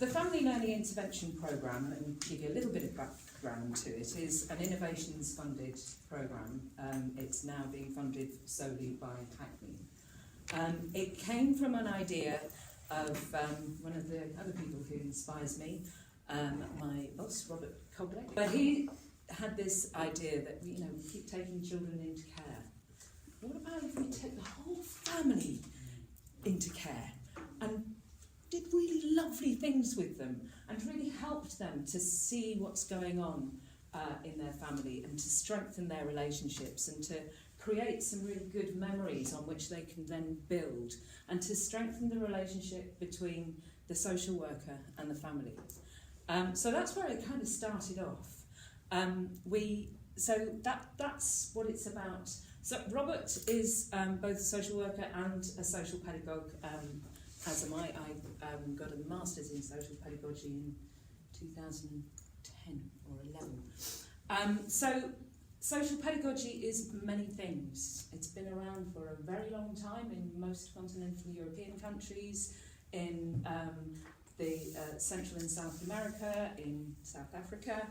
the Family Learning Intervention Programme, and give you a little bit of background to it, is an innovations funded programme. It's now being funded solely by Hackney. It came from an idea of one of the other people who inspires me, my boss, Robert Cobley. But he had this idea that we keep taking children into care. What about if we take the whole family into care and did really lovely things with them and really helped them to see what's going on in their family and to strengthen their relationships and to create some really good memories on which they can then build and to strengthen the relationship between the social worker and the family. So that's where it kind of started off. That's what it's about. So Robert is both a social worker and a social pedagogue, as am I. I got a master's in social pedagogy in 2010 or 11. So social pedagogy is many things. It's been around for a very long time in most continental European countries, in the Central and South America, in South Africa,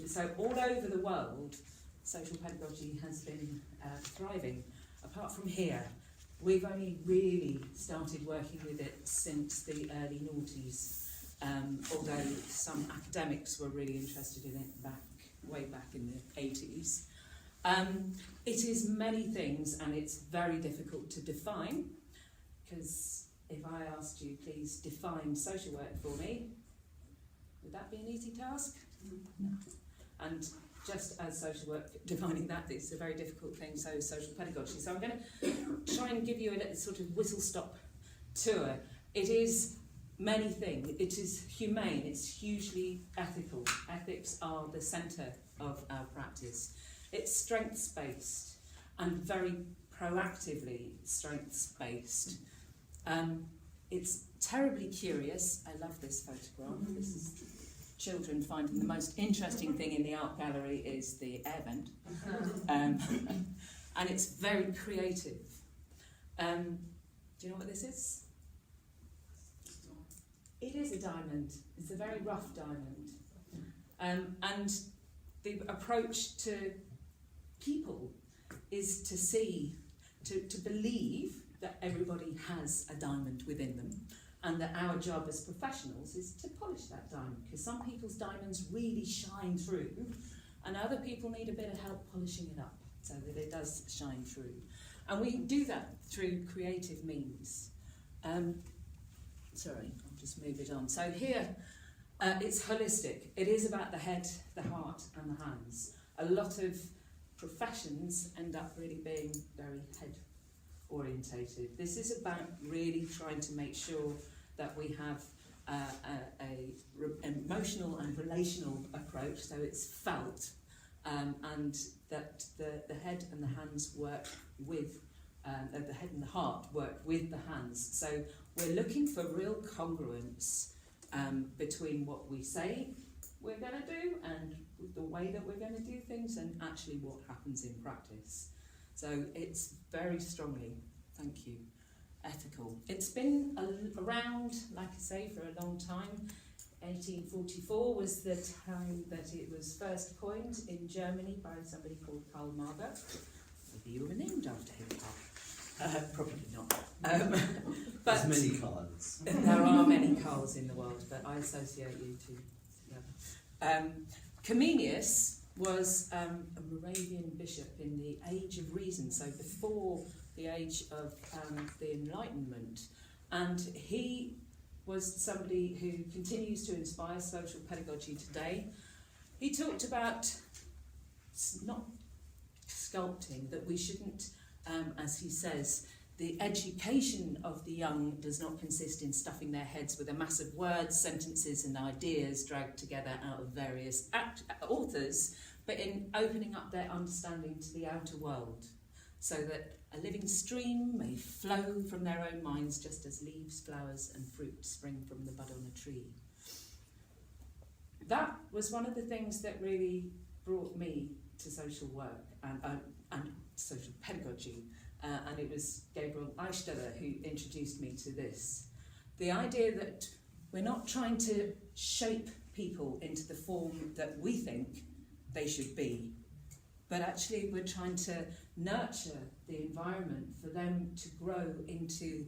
so all over the world, social pedagogy has been thriving. Apart from here, we've only really started working with it since the early noughties, although some academics were really interested in it way back in the 80s. It is many things and it's very difficult to define, because if I asked you, please define social work for me, would that be an easy task? No. And just as social work, defining that is a very difficult thing, so is social pedagogy. So I'm going to try and give you a little sort of whistle-stop tour. It is many things. It is humane. It's hugely ethical. Ethics are the centre of our practice. It's strengths-based and very proactively strengths-based. It's terribly curious. I love this photograph. This is children finding the most interesting thing in the art gallery is the air vent. And it's very creative. Do you know what this is? It is a diamond. It's a very rough diamond. And the approach to people is to see, to believe that everybody has a diamond within them, and that our job as professionals is to polish that diamond, because some people's diamonds really shine through and other people need a bit of help polishing it up so that it does shine through. And we do that through creative means. Sorry, I'll just move it on. So here, it's holistic. It is about the head, the heart and the hands. A lot of professions end up really being very head orientated. This is about really trying to make sure that we have a emotional and relational approach, so it's felt, and that the head and the hands work with, the head and the heart work with the hands. So we're looking for real congruence between what we say we're going to do and the way that we're going to do things and actually what happens in practice. So it's very strongly, thank you, ethical. It's been around, like I say, for a long time. 1844 was the time that it was first coined in Germany by somebody called Karl Marx. Maybe you were named after him, Karl. Probably not. But there's many Karls. There are many Karls in the world, but I associate you two together. Comenius was a Moravian bishop in the Age of Reason, so before the age of the Enlightenment, and he was somebody who continues to inspire social pedagogy today. He talked about not sculpting, that we shouldn't, as he says, the education of the young does not consist in stuffing their heads with a mass of words, sentences and ideas dragged together out of various authors, but in opening up their understanding to the outer world, so that a living stream may flow from their own minds just as leaves, flowers and fruit spring from the bud on a tree. That was one of the things that really brought me to social work and social pedagogy. And it was Gabriel Eichsteller who introduced me to this. The idea that We're not trying to shape people into the form that we think they should be, but actually we're trying to nurture the environment for them to grow into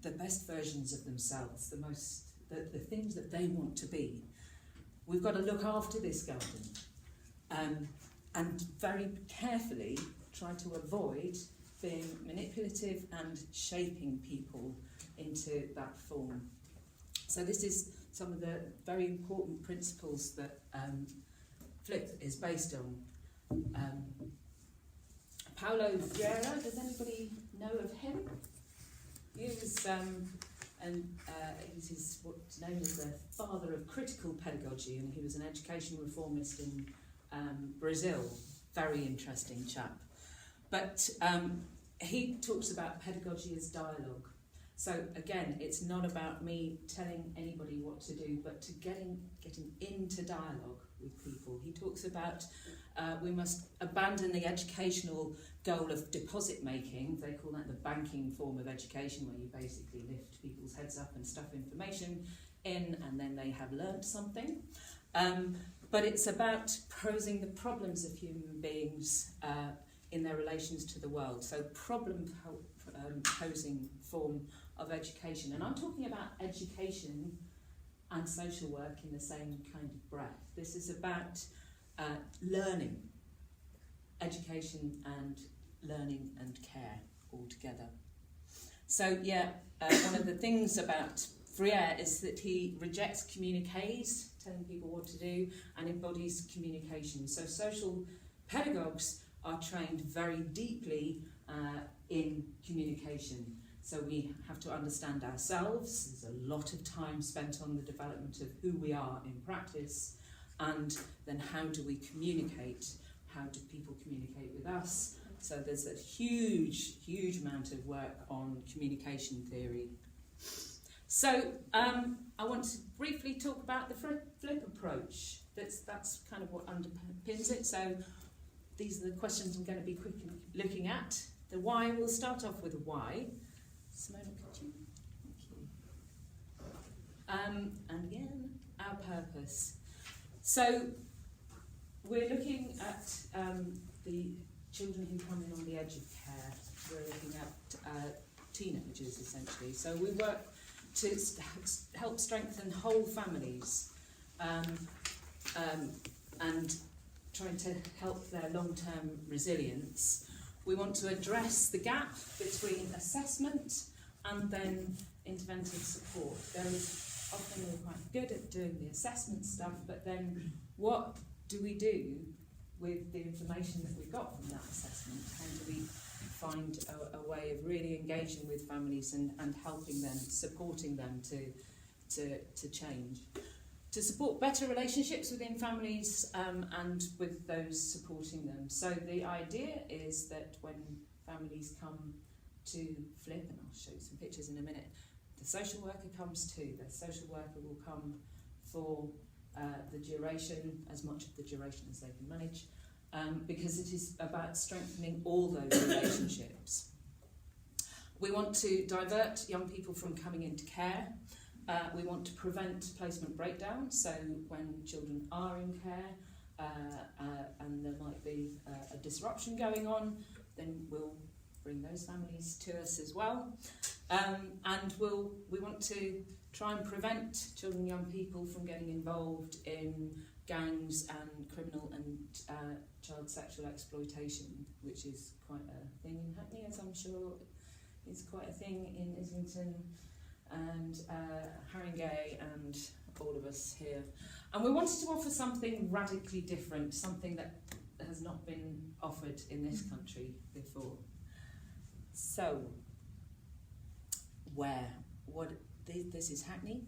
the best versions of themselves, the things that they want to be. We've got to look after this garden and very carefully try to avoid being manipulative and shaping people into that form. So this is some of the very important principles that Flip is based on. Paulo Freire, does anybody know of him? He was, he's what's known as the father of critical pedagogy, and he was an education reformist in Brazil. Very interesting chap. But he talks about pedagogy as dialogue. So again, it's not about me telling anybody what to do, but to getting into dialogue with people. He talks about we must abandon the educational goal of deposit making. They call that the banking form of education, where you basically lift people's heads up and stuff information in, and then they have learnt something. But it's about posing the problems of human beings in their relations to the world. So posing form of education. And I'm talking about education and social work in the same kind of breath. This is about learning, education and learning and care all together. So one of the things about Freire is that he rejects communiques, telling people what to do, and embodies communication. So social pedagogues are trained very deeply in communication. So we have to understand ourselves. There's a lot of time spent on the development of who we are in practice, and then how do we communicate? How do people communicate with us? So there's a huge amount of work on communication theory. So I want to briefly talk about the flip approach. That's kind of what underpins it. So these are the questions I'm going to be quickly looking at. The why, we'll start off with a why. Simona, could you? Thank you. And again, our purpose. So we're looking at the children who come in on the edge of care. We're looking at teenagers, essentially. So we work to help strengthen whole families and trying to help their long-term resilience. We want to address the gap between assessment and then interventive support. Often we're quite good at doing the assessment stuff, but then what do we do with the information that we got from that assessment? How do we find a way of really engaging with families and helping them, supporting them to change? To support better relationships within families and with those supporting them. So the idea is that when families come to Flip, and I'll show you some pictures in a minute, the social worker comes too. The social worker will come for the duration, as much of the duration as they can manage, because it is about strengthening all those relationships. We want to divert young people from coming into care. We want to prevent placement breakdown, so when children are in care and there might be a disruption going on, then we'll bring those families to us as well. And we want to try and prevent children and young people from getting involved in gangs and criminal and child sexual exploitation, which is quite a thing in Hackney, as I'm sure is quite a thing in Islington and Haringey and all of us here. And we wanted to offer something radically different, something that has not been offered in this country before. So, this is Hackney.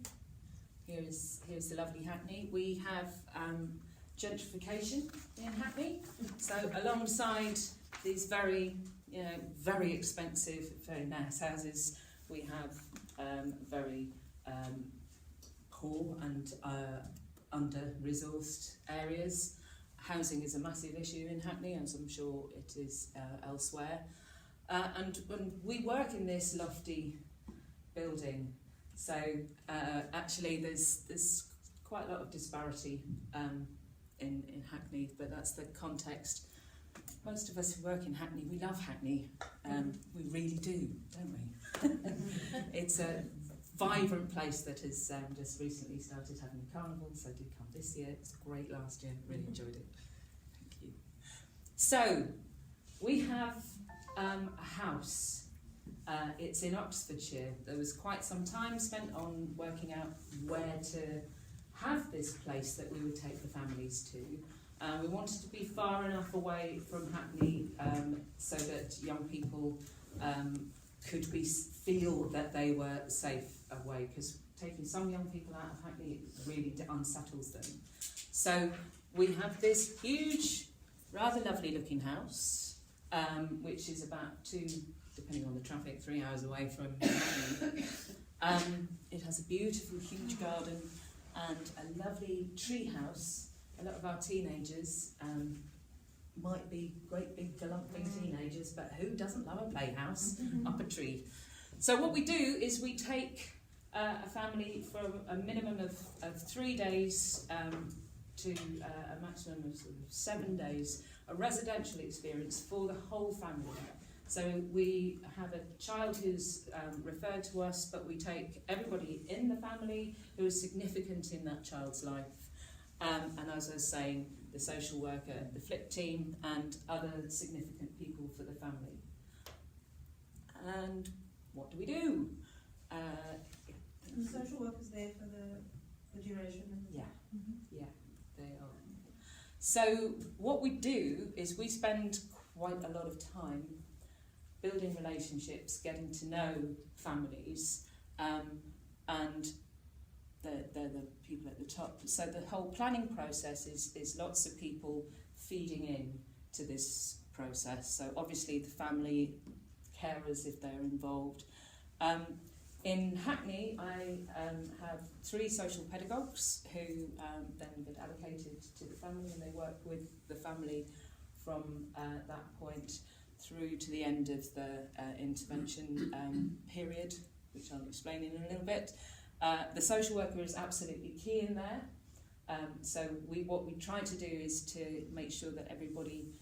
Here's the lovely Hackney. We have gentrification in Hackney. So alongside these very expensive, very nice houses, we have very poor and under-resourced areas. Housing is a massive issue in Hackney, as I'm sure it is elsewhere. And we work in this lofty building. So actually there's quite a lot of disparity in Hackney, but that's the context. Most of us who work in Hackney, we love Hackney. We really do, don't we? It's a vibrant place that has just recently started having a carnival, so I did come this year. It was great last year, really enjoyed it. Thank you. So, we have a house. It's in Oxfordshire. There was quite some time spent on working out where to have this place that we would take the families to. We wanted to be far enough away from Hackney so that young people could feel that they were safe away, because taking some young people out of Hackney really unsettles them. So we have this huge, rather lovely looking house, which is about 2, depending on the traffic, 3 hours away from Hackney. It has a beautiful, huge garden and a lovely tree house. A lot of our teenagers might be great big galumphing teenagers, but who doesn't love a playhouse up a tree? So what we do is we take a family from a minimum of 3 days to a maximum of sort of 7 days, a residential experience for the whole family. So we have a child who's referred to us, but we take everybody in the family who is significant in that child's life. And as I was saying, the social worker, the flip team, and other significant people for the family. And what do we do? The social workers there for the duration? Yeah, yeah, they are. So what we do is we spend quite a lot of time building relationships, getting to know families, and they're the people at the top. So the whole planning process is lots of people feeding in to this process. So obviously the family, carers if they're involved. In Hackney, I have 3 social pedagogues who then get allocated to the family, and they work with the family from that point through to the end of the intervention period, which I'll explain in a little bit. The social worker is absolutely key in there. So what we try to do is to make sure that everybody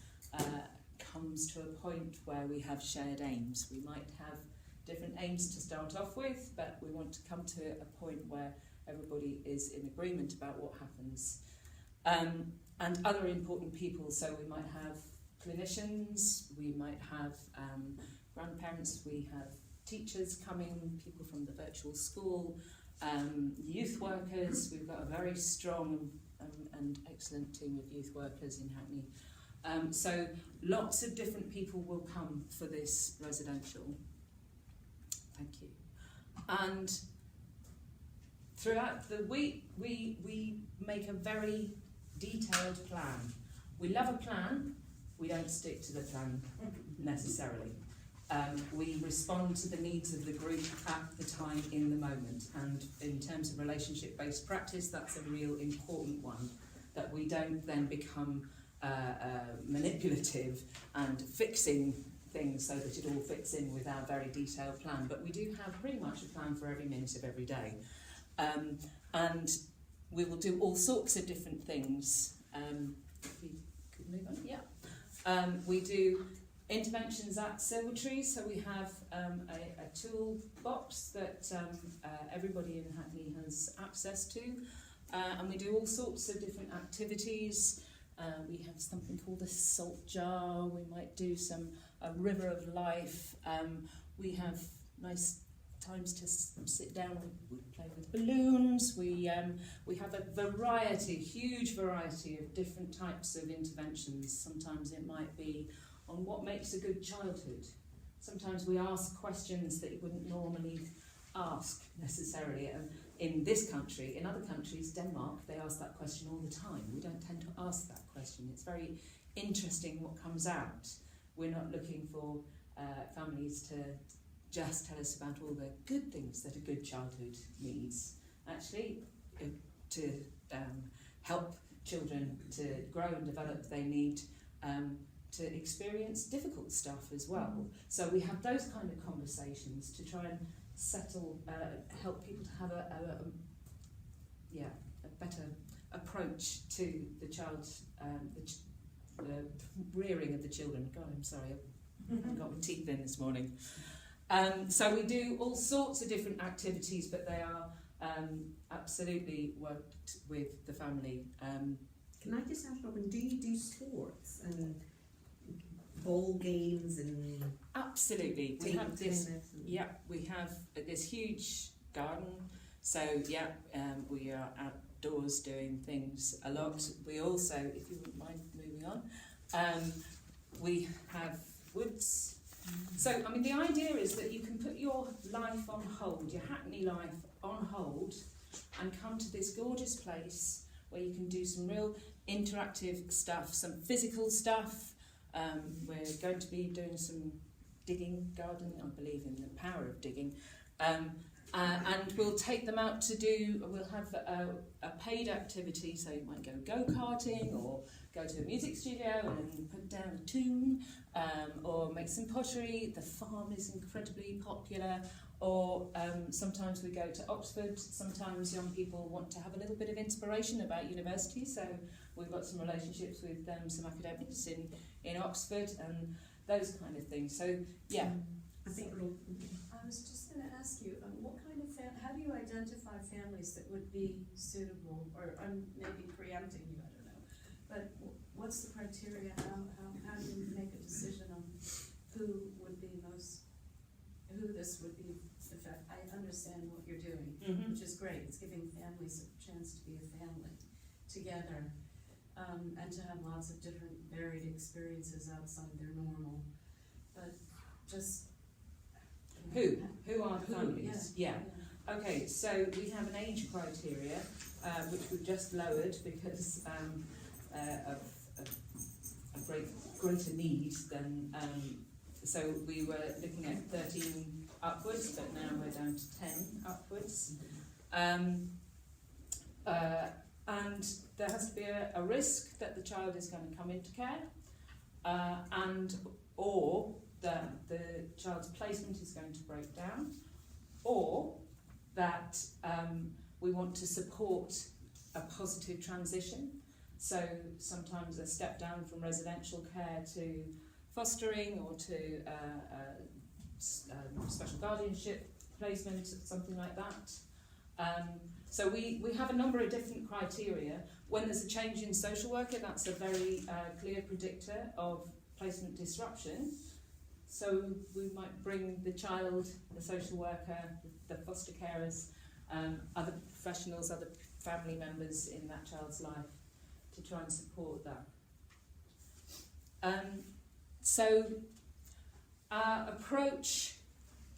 comes to a point where we have shared aims. We might have different aims to start off with, but we want to come to a point where everybody is in agreement about what happens. And other important people, so we might have clinicians, we might have grandparents, we have teachers coming, people from the virtual school, youth workers. We've got a very strong and excellent team of youth workers in Hackney. So lots of different people will come for this residential. Thank you. And throughout the week, we make a very detailed plan. We love a plan, we don't stick to the plan necessarily. We respond to the needs of the group at the time in the moment, and in terms of relationship-based practice, that's a real important one, that we don't then become manipulative and fixing things so that it all fits in with our very detailed plan, but we do have pretty much a plan for every minute of every day. And we will do all sorts of different things. If we could move on, yeah. We do interventions at Silvertree, so we have a toolbox that everybody in Hackney has access to, and we do all sorts of different activities. We have something called a salt jar. We might do a river of life. We have nice times to sit down and play with balloons. We have a variety, huge variety of different types of interventions. Sometimes it might be on what makes a good childhood. Sometimes we ask questions that you wouldn't normally ask necessarily. In this country, in other countries, Denmark, they ask that question all the time. We don't tend to ask that question. It's very interesting what comes out. We're not looking for families to just tell us about all the good things that a good childhood needs. Actually, to help children to grow and develop, they need to experience difficult stuff as well. So we have those kind of conversations to try and help people to have a better approach to the child's the rearing of the children. God, I'm sorry, I've got my teeth in this morning. So we do all sorts of different activities, but they are absolutely worked with the family. Can I just ask, Robin, do you do sports and ball games and absolutely? We have this. Yeah, we have this huge garden. So yeah, we are outdoors doing things a lot. We also, if you wouldn't mind moving on, we have woods. So I mean, the idea is that you can put your life on hold, your Hackney life on hold, and come to this gorgeous place where you can do some real interactive stuff, some physical stuff. We're going to be doing some digging, gardening. I believe in the power of digging. And we'll take them out to do, we'll have a paid activity, so you might go go-karting or go to a music studio and put down a tune, or make some pottery. The farm is incredibly popular. Or sometimes we go to Oxford. Sometimes young people want to have a little bit of inspiration about university, so we've got some relationships with some academics in Oxford and those kind of things. So yeah, I think I was just going to ask you, what kind of how do you identify families that would be suitable, or I'm maybe preempting you, I don't know, but what's the criteria? How do you make a decision on who this would be? I understand what you're doing, which is great. It's giving families a chance to be a family together, and to have lots of different varied experiences outside their normal. But just who are the families? Yeah. Okay, so we have an age criteria which we've just lowered because of a greater need than. So we were looking at 13 upwards, but now we're down to 10 upwards. And there has to be a risk that the child is going to come into care, or that the child's placement is going to break down, or that we want to support a positive transition. So sometimes a step down from residential care to fostering or to special guardianship placement, something like that. So we have a number of different criteria. When there's a change in social worker, that's a very clear predictor of placement disruption. So we might bring the child, the social worker, the foster carers, other professionals, other family members in that child's life to try and support that. So our approach,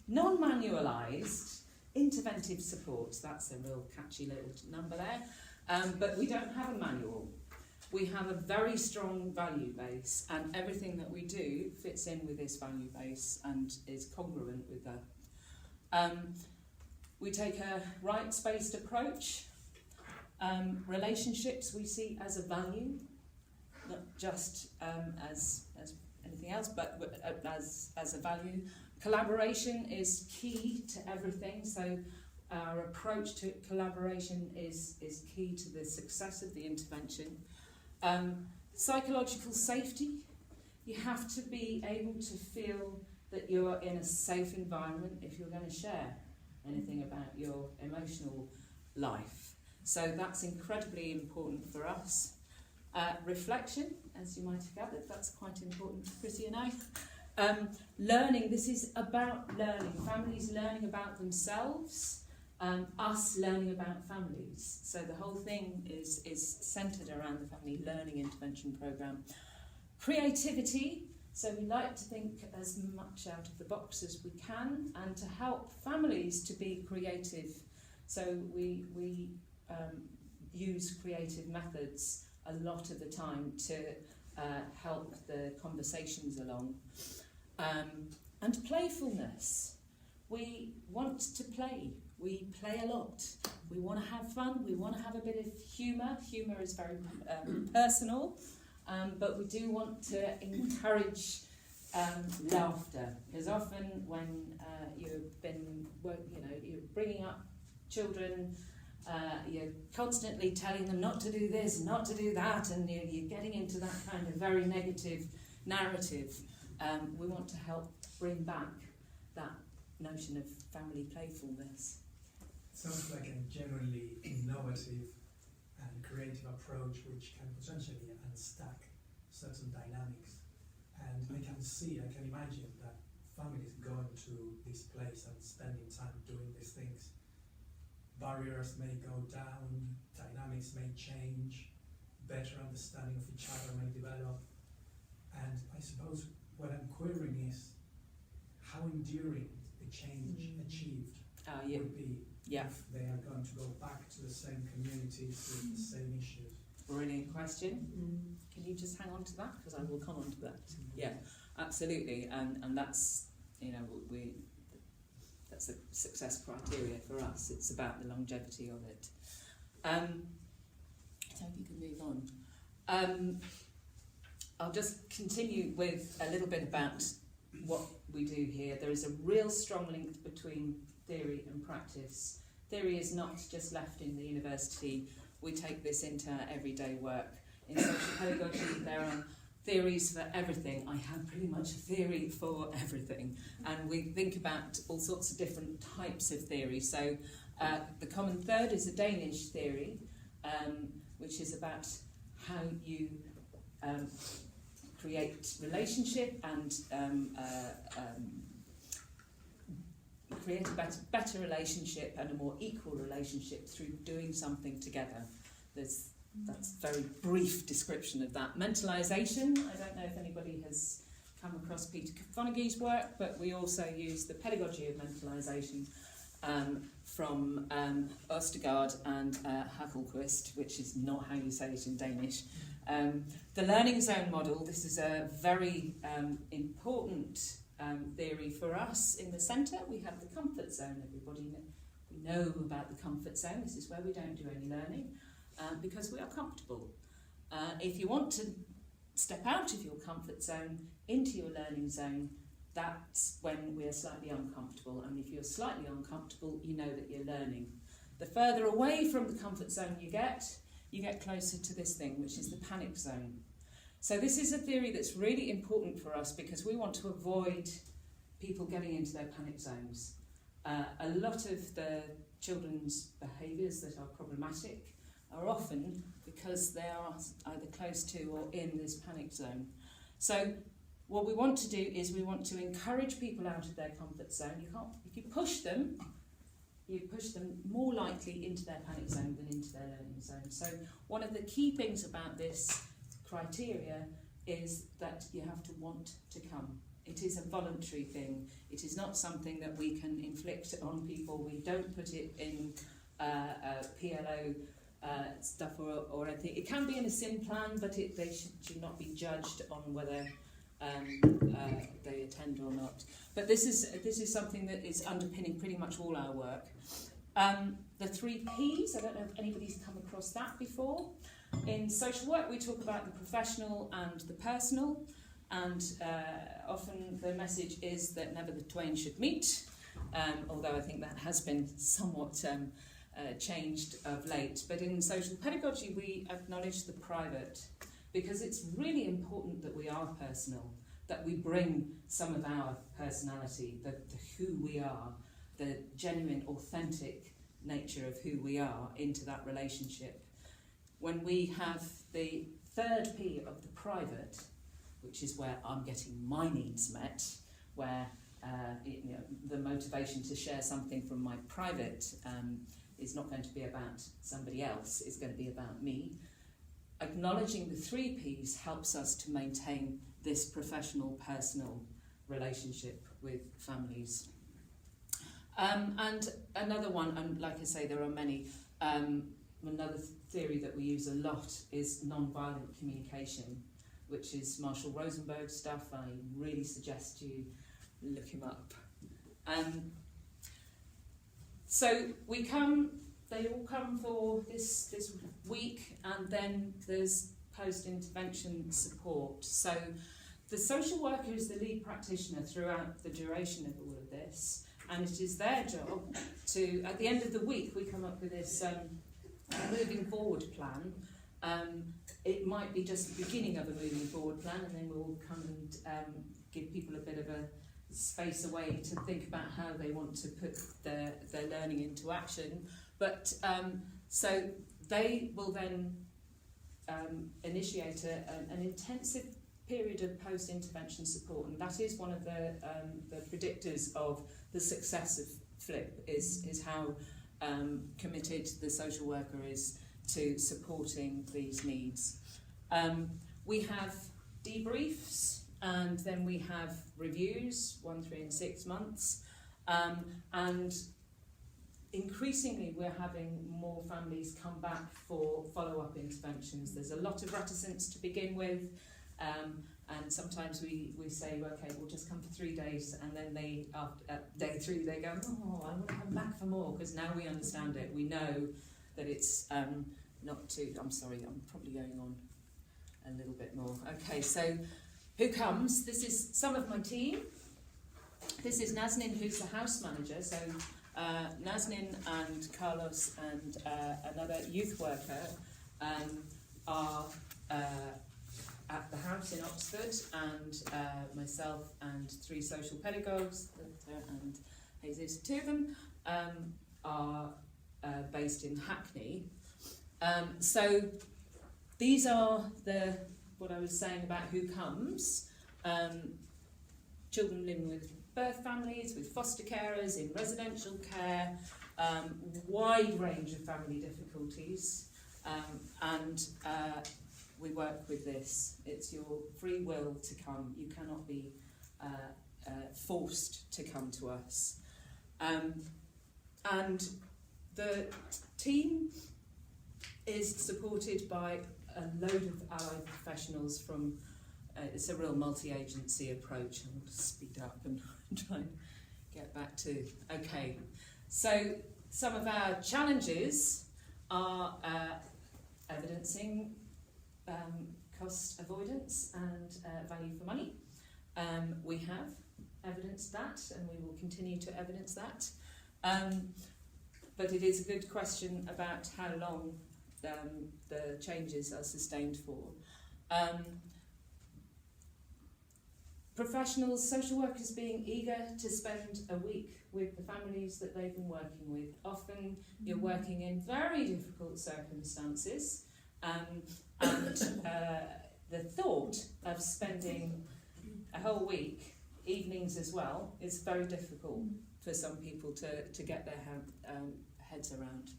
non-manualised, interventive support, that's a real catchy little number there, but we don't have a manual. We have a very strong value base, and everything that we do fits in with this value base and is congruent with that. We take a rights-based approach. Relationships we see as a value, not just as anything else, but as a value. Collaboration is key to everything, so our approach to collaboration is key to the success of the intervention. Psychological safety, you have to be able to feel that you're in a safe environment if you're going to share anything about your emotional life. So that's incredibly important for us. Reflection, as you might have gathered, that's quite important for Chrissy and I. Learning, this is about learning, families learning about themselves, us learning about families. So the whole thing is centred around the family learning intervention programme. Creativity, so we like to think as much out of the box as we can and to help families to be creative. So we use creative methods a lot of the time to help the conversations along. And playfulness. We want to play. We play a lot. We want to have fun. We want to have a bit of humour. Humour is very personal, but we do want to encourage laughter, because often when you're bringing up children, you're constantly telling them not to do this, not to do that, and you're getting into that kind of very negative narrative. We want to help bring back that notion of family playfulness. Sounds like a generally innovative and creative approach which can potentially unstack certain dynamics. And I can imagine that families going to this place and spending time doing these things, barriers may go down, dynamics may change, better understanding of each other may develop. And I suppose what I'm querying is how enduring the change achieved would be if they are going to go back to the same communities with the same issues. Brilliant question. Can you just hang on to that, because I will come on to that. Yeah, absolutely, and that's that's a success criteria for us. It's about the longevity of it. So if you can move on. I'll just continue with a little bit about what we do here. There is a real strong link between theory and practice. Theory is not just left in the university. We take this into our everyday work. In social pedagogy, there are theories for everything. I have pretty much a theory for everything. And we think about all sorts of different types of theory. So the common third is a Danish theory, which is about how you create relationship and create a better relationship and a more equal relationship through doing something together. That's a very brief description of that. Mentalisation, I don't know if anybody has come across Peter Fonagy's work, but we also use the pedagogy of mentalisation from Østergaard and Hagelquist, which is not how you say it in Danish. The learning zone model, this is a very important theory for us in the centre. We have the comfort zone. We know about the comfort zone. This is where we don't do any learning because we are comfortable. If you want to step out of your comfort zone into your learning zone, that's when we're slightly uncomfortable. And if you're slightly uncomfortable, you know that you're learning. The further away from the comfort zone you get closer to this thing, which is the panic zone. So this is a theory that's really important for us because we want to avoid people getting into their panic zones. A lot of the children's behaviours that are problematic are often because they are either close to or in this panic zone. So what we want to do is we want to encourage people out of their comfort zone. If you push them more likely into their panic zone than into their learning zone. So one of the key things about this criteria is that you have to want to come. It is a voluntary thing. It is not something that we can inflict on people. We don't put it in PLO stuff or anything. It can be in a SIN plan, but they should not be judged on whether they attend or not. But this is something that is underpinning pretty much all our work. The 3 Ps, I don't know if anybody's come across that before. In social work, we talk about the professional and the personal, and often the message is that never the twain should meet, although I think that has been somewhat changed of late. But in social pedagogy, we acknowledge the private, because it's really important that we are personal, that we bring some of our personality, the who we are, the genuine, authentic nature of who we are into that relationship. When we have the 3rd P of the private, which is where I'm getting my needs met, where the motivation to share something from my private is not going to be about somebody else, it's going to be about me. Acknowledging the 3 Ps helps us to maintain this professional, personal relationship with families. And another one, and like I say, there are many, another theory that we use a lot is non-violent communication, which is Marshall Rosenberg's stuff. I really suggest you look him up. So they all come for this week, and then there's post-intervention support. So the social worker is the lead practitioner throughout the duration of all of this, and it is their job to, at the end of the week, we come up with this moving forward plan. It might be just the beginning of a moving forward plan, and then we'll come and give people a bit of a space away to think about how they want to put their learning into action. But so they will then initiate an intensive period of post-intervention support, and that is one of the predictors of the success of Flip, is how committed the social worker is to supporting these needs. We have debriefs, and then we have reviews, 1, 3 and 6 months, and increasingly we're having more families come back for follow-up interventions. There's a lot of reticence to begin with, and sometimes we say, okay, we'll just come for 3 days, and then they, after day 3, they go, oh, I want to come back for more, because now we understand it. We know that it's not too, I'm sorry, I'm probably going on a little bit more. Okay, so who comes? This is some of my team. This is Nazanin, who's the house manager. So Nazanin and Carlos and another youth worker are at the house in Oxford, and myself and 3 social pedagogues, and Jesus, 2 of them, are based in Hackney. So these are what I was saying about who comes. Children living with birth families, with foster carers, in residential care, wide range of family difficulties, and we work with this. It's your free will to come. You cannot be forced to come to us. And the team is supported by a load of allied professionals from, it's a real multi-agency approach. I'm going to speed up and try and get back to, okay. So some of our challenges are evidencing cost avoidance and value for money. We have evidenced that, and we will continue to evidence that. But it is a good question about how long the changes are sustained for. Professionals, social workers being eager to spend a week with the families that they've been working with. Often you're working in very difficult circumstances, and the thought of spending a whole week, evenings as well, is very difficult for some people to get their heads around.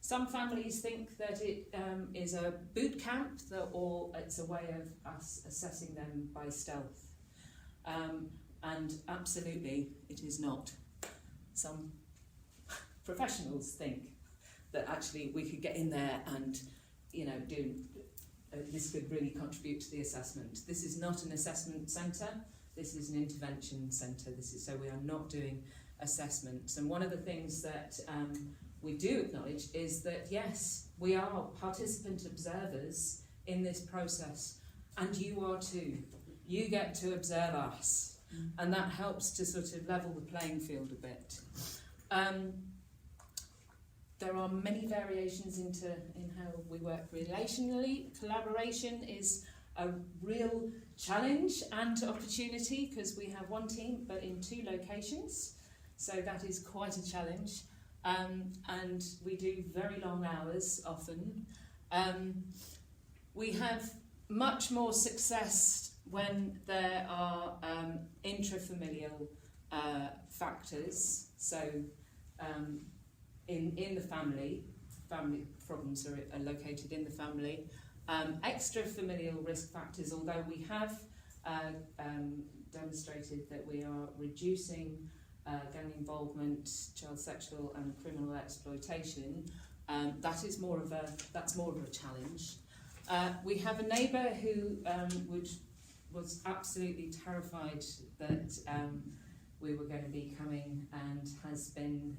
Some families think that it is a boot camp, or it's a way of us assessing them by stealth. And absolutely, it is not. Some professionals think that actually we could get in there and, do this could really contribute to the assessment. This is not an assessment centre. This is an intervention centre. So we are not doing assessments. And one of the things that we do acknowledge is that, yes, we are participant observers in this process, and you are too. You get to observe us, and that helps to sort of level the playing field a bit. There are many variations in how we work relationally. Collaboration is a real challenge and opportunity, because we have one team but in 2 locations, so that is quite a challenge. And we do very long hours often. We have much more success when there are intrafamilial factors. So in the family problems are located in the family. Extrafamilial risk factors, although we have demonstrated that we are reducing gang involvement, child sexual and criminal exploitation, that's more of a challenge. We have a neighbour who was absolutely terrified that we were going to be coming, and has been.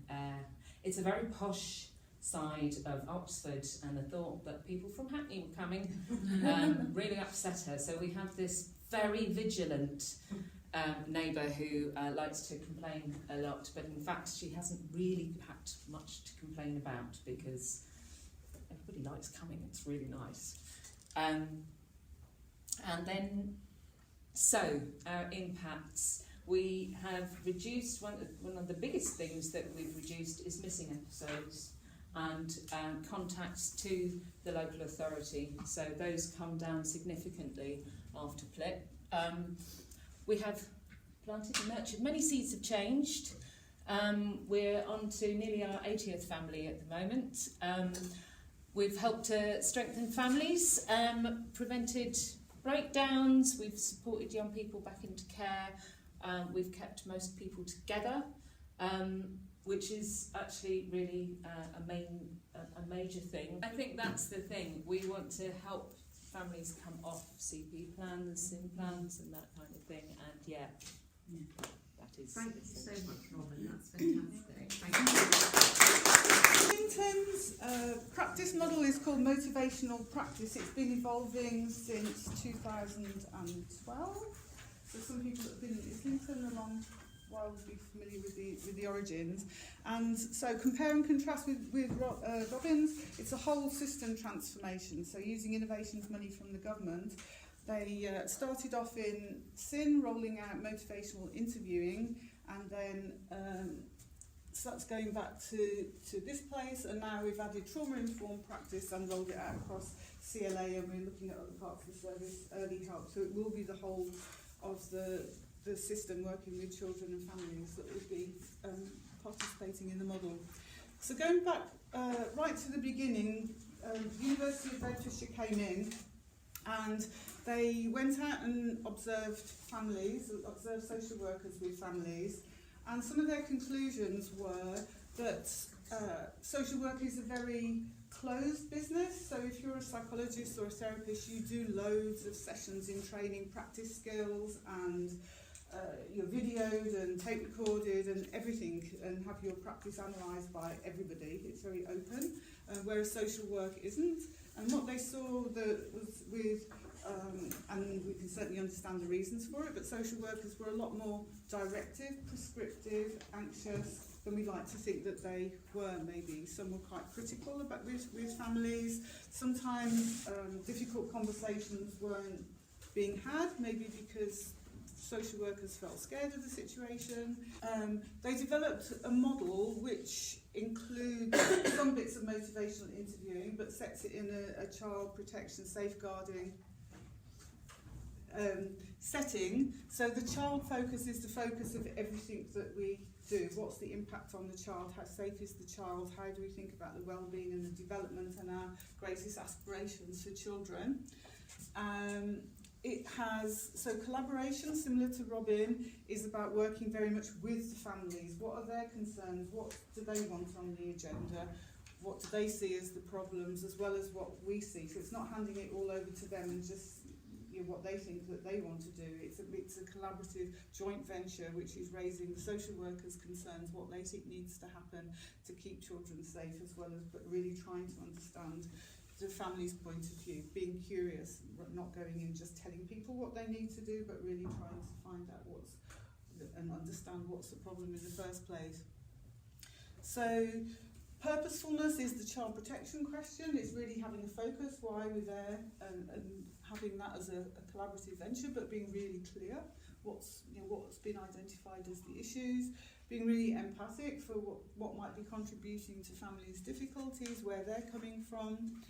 It's a very posh side of Oxford, and the thought that people from Hackney were coming really upset her. So we have this very vigilant neighbour who likes to complain a lot, but in fact she hasn't really had much to complain about because everybody likes coming, it's really nice. And then, so our impacts, we have reduced, one of the biggest things that we've reduced is missing episodes and contacts to the local authority, so those come down significantly after PLIP. We have planted and nurtured, many seeds have changed. We're on to nearly our 80th family at the moment. We've helped to strengthen families, prevented breakdowns, we've supported young people back into care, we've kept most people together, which is actually really a major thing. I think that's the thing, we want to help families come off CP plans, SIN plans and that kind of thing, and that is... Thank you so much, Robin, that's fantastic. Thank you. Islington's practice model is called Motivational Practice. It's been evolving since 2012. So some people that have been in Islington a long while will be familiar with the origins. And so compare and contrast with Robin's, it's a whole system transformation. So using innovations money from the government, they started off in SIN, rolling out motivational interviewing, and then so that's going back to this place, and now we've added trauma-informed practice and rolled it out across CLA, and we're looking at other parts of the service, early help. So it will be the whole of the system working with children and families that will be participating in the model. So going back right to the beginning, University of Bedfordshire came in and they went out and observed families, observed social workers with families, and some of their conclusions were that social work is a very closed business. So if you're a psychologist or a therapist, you do loads of sessions in training practice skills, and you're videoed and tape recorded and everything, and have your practice analysed by everybody. It's very open, whereas social work isn't. And what they saw was with, and we can certainly understand the reasons for it, but social workers were a lot more directive, prescriptive, anxious than we like to think that they were. Maybe some were quite critical about with families. Sometimes difficult conversations weren't being had, maybe because social workers felt scared of the situation. They developed a model which includes some bits of motivational interviewing, but sets it in a child protection safeguarding setting. So the child focus is the focus of everything that we do. What's the impact on the child? How safe is the child? How do we think about the well-being and the development and our greatest aspirations for children? It has, so collaboration, similar to Robin, is about working very much with the families. What are their concerns? What do they want on the agenda? What do they see as the problems, as well as what we see? So it's not handing it all over to them and just what they think that they want to do. It's a collaborative joint venture which is raising the social workers' concerns, what they think needs to happen to keep children safe, as well as but really trying to understand the family's point of view, being curious, not going in just telling people what they need to do, but really trying to find out and understand what's the problem in the first place. So purposefulness is the child protection question. It's really having a focus, why we're there, and having that as a collaborative venture, but being really clear what's been identified as the issues, being really empathic for what might be contributing to families' difficulties, where they're coming from,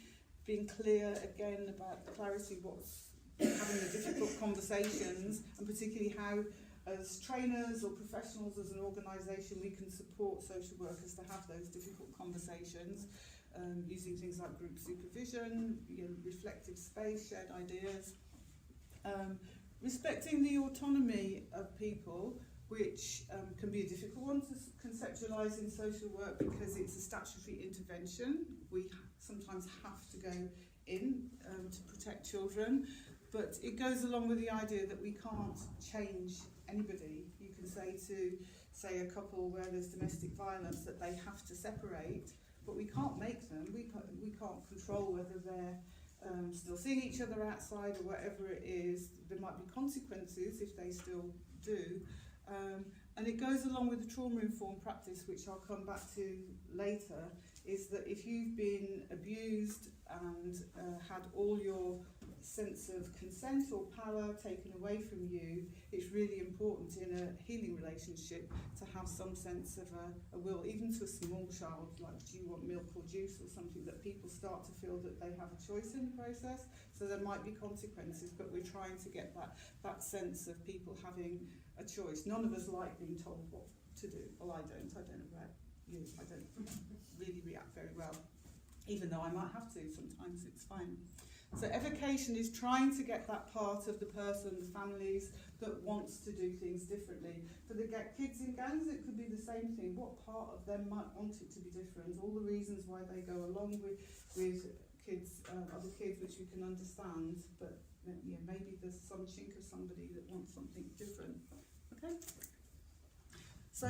being clear again about clarity, what's having the difficult conversations, and particularly how as trainers or professionals as an organisation we can support social workers to have those difficult conversations, using things like group supervision, reflective space, shared ideas, respecting the autonomy of people, which can be a difficult one to conceptualise in social work because it's a statutory intervention. We sometimes have to go in to protect children, but it goes along with the idea that we can't change anybody. You can say a couple where there's domestic violence that they have to separate, but we can't make them. We can't control whether they're still seeing each other outside or whatever it is. There might be consequences if they still do. And it goes along with the trauma-informed practice, which I'll come back to later, is that if you've been abused and had all your sense of consent or power taken away from you, it's really important in a healing relationship to have some sense of a will, even to a small child, like do you want milk or juice or something, that people start to feel that they have a choice in the process. So there might be consequences, but we're trying to get that sense of people having a choice. None of us like being told what to do. Well, I don't know about you. I don't really react very well, even though I might have to. Sometimes it's fine. So evocation is trying to get that part of the person, the families, that wants to do things differently. For the kids in gangs, it could be the same thing. What part of them might want it to be different? All the reasons why they go along with kids, other kids, which you can understand, but yeah, maybe there's some chink of somebody that wants something different. Okay? So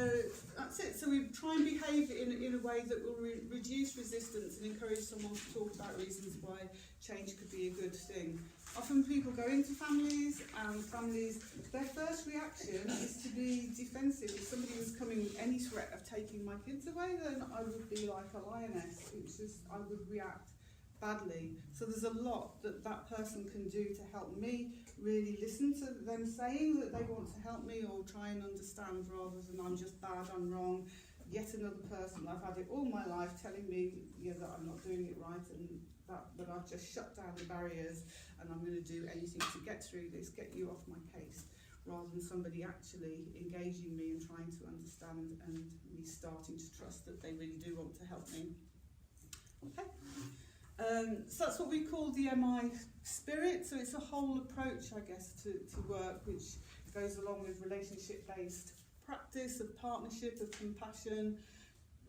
that's it. So we try and behave in a way that will reduce resistance and encourage someone to talk about reasons why change could be a good thing. Often people go into families, and families, their first reaction is to be defensive. If somebody was coming with any threat of taking my kids away, then I would be like a lioness. It's just, I would react badly. So there's a lot that person can do to help me really listen to them saying that they want to help me, or try and understand, rather than I'm just bad, I'm wrong. Yet another person, I've had it all my life, telling me that I'm not doing it right, and that I've just shut down the barriers and I'm going to do anything to get through this, get you off my case, rather than somebody actually engaging me and trying to understand, and me starting to trust that they really do want to help me. Okay. So that's what we call the EMI Spirit. So it's a whole approach, I guess, to work, which goes along with relationship-based practice of partnership, of compassion,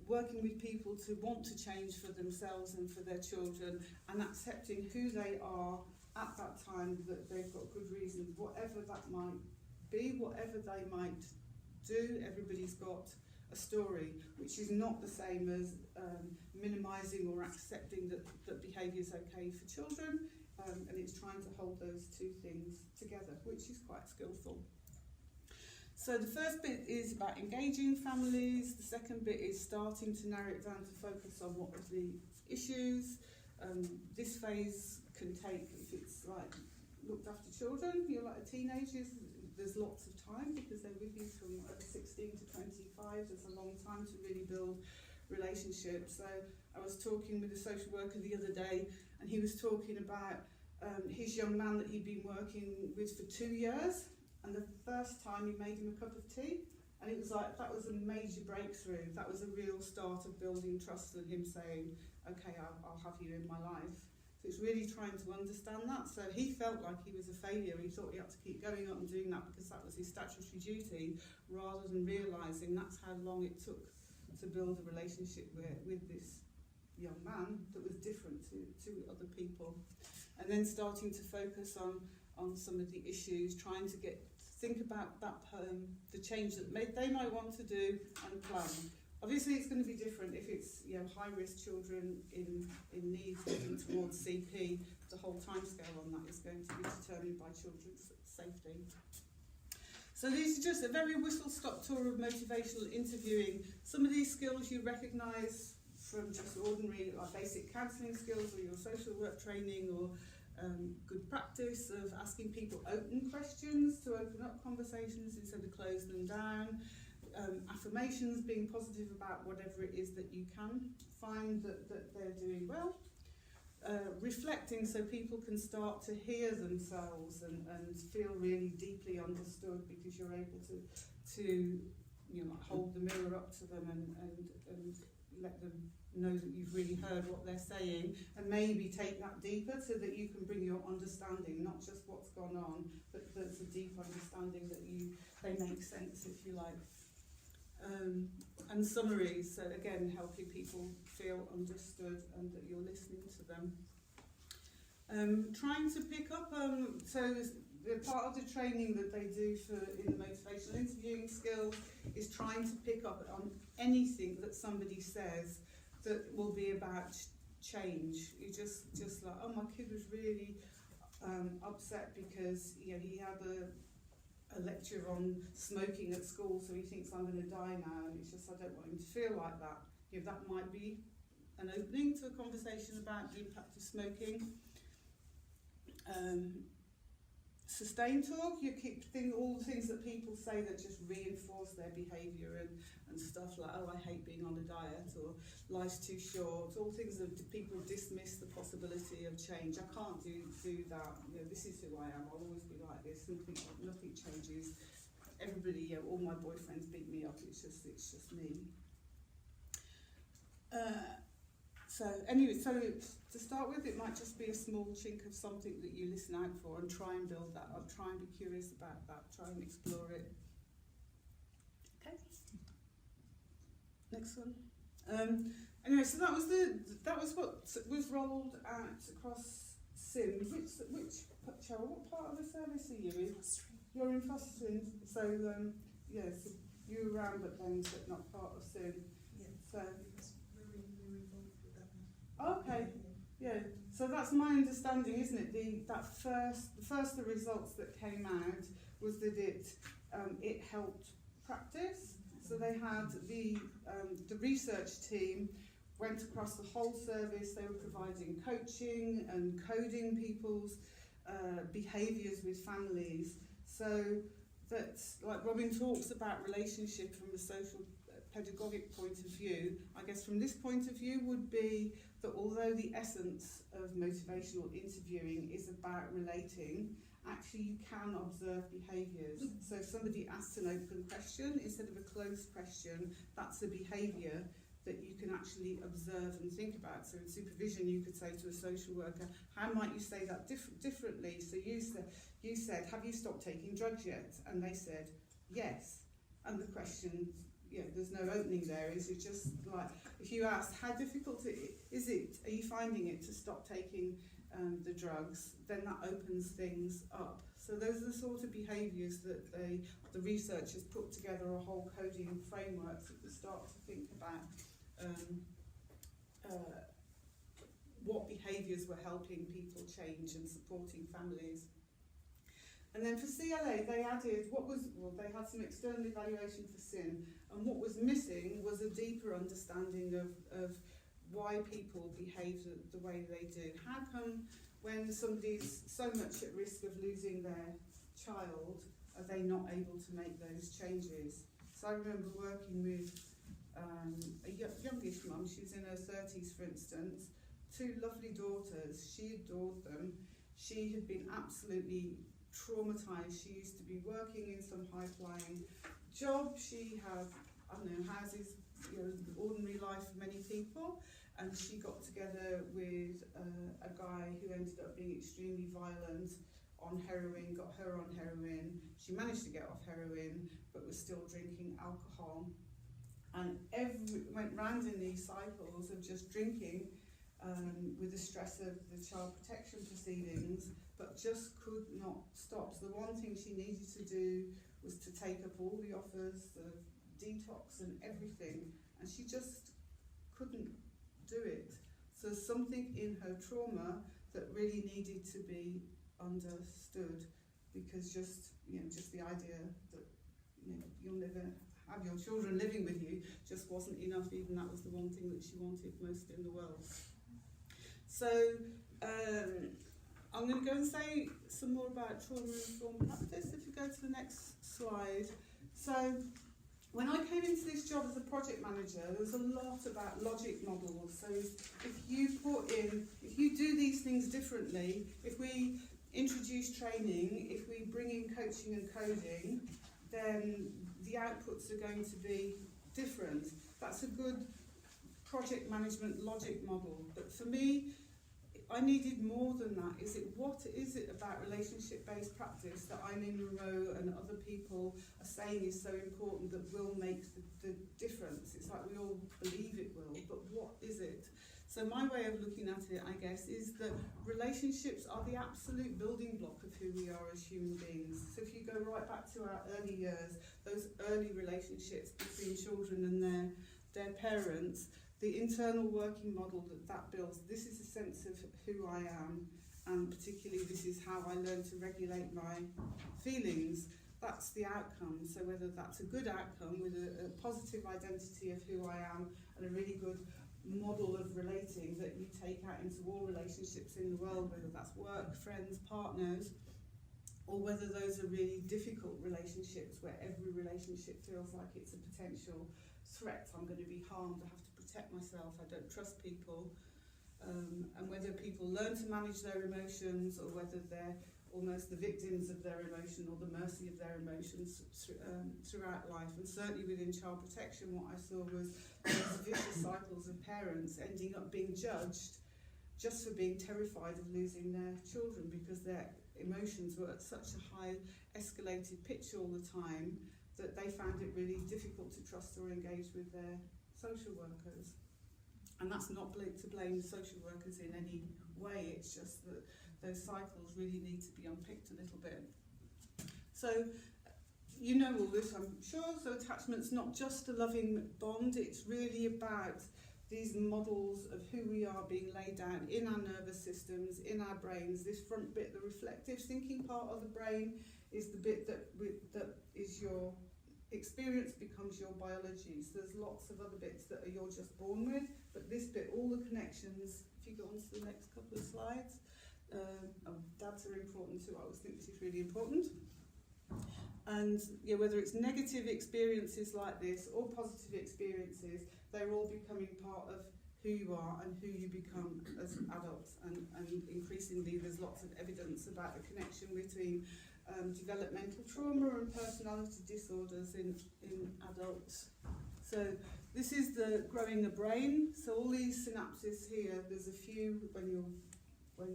working with people to want to change for themselves and for their children, and accepting who they are at that time, that they've got good reasons, whatever that might be, whatever they might do. Everybody's got a story, which is not the same as minimising or accepting that behaviour is okay for children, and it's trying to hold those two things together, which is quite skillful. So the first bit is about engaging families. The second bit is starting to narrow it down to focus on what are the issues. This phase can take, if it's like looked after children, you're like a teenager, there's lots of time because they're with you from 16 to 25. There's a long time to really build relationships. So I was talking with a social worker the other day, and he was talking about his young man that he'd been working with for 2 years, and the first time he made him a cup of tea, and it was like, that was a major breakthrough. That was a real start of building trust, and him saying, okay, I'll have you in my life. So it's really trying to understand that. So he felt like he was a failure. He thought he had to keep going on and doing that because that was his statutory duty, rather than realising that's how long it took to build a relationship with this young man that was different to other people. And then starting to focus on some of the issues, trying to think about that the change that they might want to do, and plan. Obviously, it's going to be different if it's high-risk children in need moving towards CP. The whole timescale on that is going to be determined by children's safety. So these are just a very whistle-stop tour of motivational interviewing. Some of these skills you recognise from just ordinary basic counselling skills, or your social work training, or good practice of asking people open questions to open up conversations instead of close them down. Affirmations, being positive about whatever it is that you can find that they're doing well. Reflecting, so people can start to hear themselves and feel really deeply understood, because you're able to hold the mirror up to them and let them know that you've really heard what they're saying, and maybe take that deeper so that you can bring your understanding, not just what's gone on, but there's a deep understanding that they make sense, if you like. And summaries, so again, helping people feel understood and that you're listening to them. Trying to pick up, so the part of the training that they do in the motivational interviewing skills is trying to pick up on anything that somebody says that will be about change. You just like, oh, my kid was really upset because he had a lecture on smoking at school, so he thinks I'm going to die now, and it's just I don't want him to feel like that. That might be an opening to a conversation about the impact of smoking. Sustained talk, you keep all the things that people say that just reinforce their behaviour and stuff like, oh, I hate being on a diet, or life's too short, all things that people dismiss the possibility of change. I can't do that. This is who I am. I'll always be like this. Nothing changes. Everybody, all my boyfriends beat me up. It's just me. So to start with, it might just be a small chink of something that you listen out for and try and build that up. Try and be curious about that. Try and explore it. Okay. Next one. Anyway, so that was what was rolled out across SIM. Cheryl, what part of the service are you in? You're in fostering. So so you were around but not part of SIM. Yeah. So. We're involved with that. Okay, yeah. So that's my understanding, isn't it? The results that came out was that it helped practice. So they had the research team went across the whole service. They were providing coaching and coding people's behaviours with families. So that, like Robin talks about relationship from a social pedagogic point of view, I guess from this point of view would be that although the essence of motivational interviewing is about relating, actually you can observe behaviours. So if somebody asks an open question instead of a closed question, that's a behaviour that you can actually observe and think about. So in supervision you could say to a social worker, how might you say that differently? So you said, have you stopped taking drugs yet? And they said, yes. And the question, there's no opening there. Is it just like, if you asked, how difficult is it, are you finding it to stop taking the drugs, then that opens things up. So those are the sort of behaviours that the researchers put together a whole coding framework at the start to think about what behaviours were helping people change and supporting families. And then for CLA, they added they had some external evaluation for SIN, and what was missing was a deeper understanding of why people behave the way they do. How come when somebody's so much at risk of losing their child, are they not able to make those changes? So I remember working with a youngish mum. She was in her 30s, for instance, 2 lovely daughters. She adored them. She had been absolutely traumatised. She used to be working in some high-flying job. She had, houses, ordinary life for many people, and she got together with a guy who ended up being extremely violent on heroin, got her on heroin. She managed to get off heroin, but was still drinking alcohol, and went round in these cycles of just drinking with the stress of the child protection proceedings, but just could not stop. So the one thing she needed to do was to take up all the offers of detox and everything, and she just couldn't do it. So something in her trauma that really needed to be understood, because just the idea that you'll never have your children living with you just wasn't enough. Even that was the one thing that she wanted most in the world. So I'm going to go and say some more about trauma-informed practice. If you go to the next slide. So when I came into this job as a project manager, there was a lot about logic models. So if you do these things differently, if we introduce training, if we bring in coaching and coding, then the outputs are going to be different. That's a good project management logic model. But for me, I needed more than that. What is it about relationship-based practice that Eileen Monroe and other people are saying is so important that will make the difference? It's like we all believe it will, but what is it? So my way of looking at it, I guess, is that relationships are the absolute building block of who we are as human beings. So if you go right back to our early years, those early relationships between children and their parents, the internal working model that builds, this is a sense of who I am, and particularly this is how I learn to regulate my feelings. That's the outcome. So whether that's a good outcome with a positive identity of who I am and a really good model of relating that you take out into all relationships in the world, whether that's work, friends, partners, or whether those are really difficult relationships where every relationship feels like it's a potential threat. I'm going to be harmed, I have to protect myself, I don't trust people. And whether people learn to manage their emotions or whether they're almost the victims of their emotion or the mercy of their emotions throughout life. And certainly within child protection, what I saw was those vicious cycles of parents ending up being judged just for being terrified of losing their children because their emotions were at such a high escalated pitch all the time that they found it really difficult to trust or engage with their social workers. And that's not to blame the social workers in any way, it's just that those cycles really need to be unpicked a little bit. So, you know all this, I'm sure, so attachment's not just a loving bond, it's really about these models of who we are being laid down in our nervous systems, in our brains. This front bit, the reflective thinking part of the brain, is the bit that is your experience becomes your biology. So there's lots of other bits that you're just born with, but this bit, all the connections, if you go on to the next couple of slides, dads are important too. I always think this is really important. And yeah, whether it's negative experiences like this or positive experiences, they're all becoming part of who you are and who you become as adults. And increasingly there's lots of evidence about the connection between developmental trauma and personality disorders in adults. So this is the growing the brain. So all these synapses here, there's a few when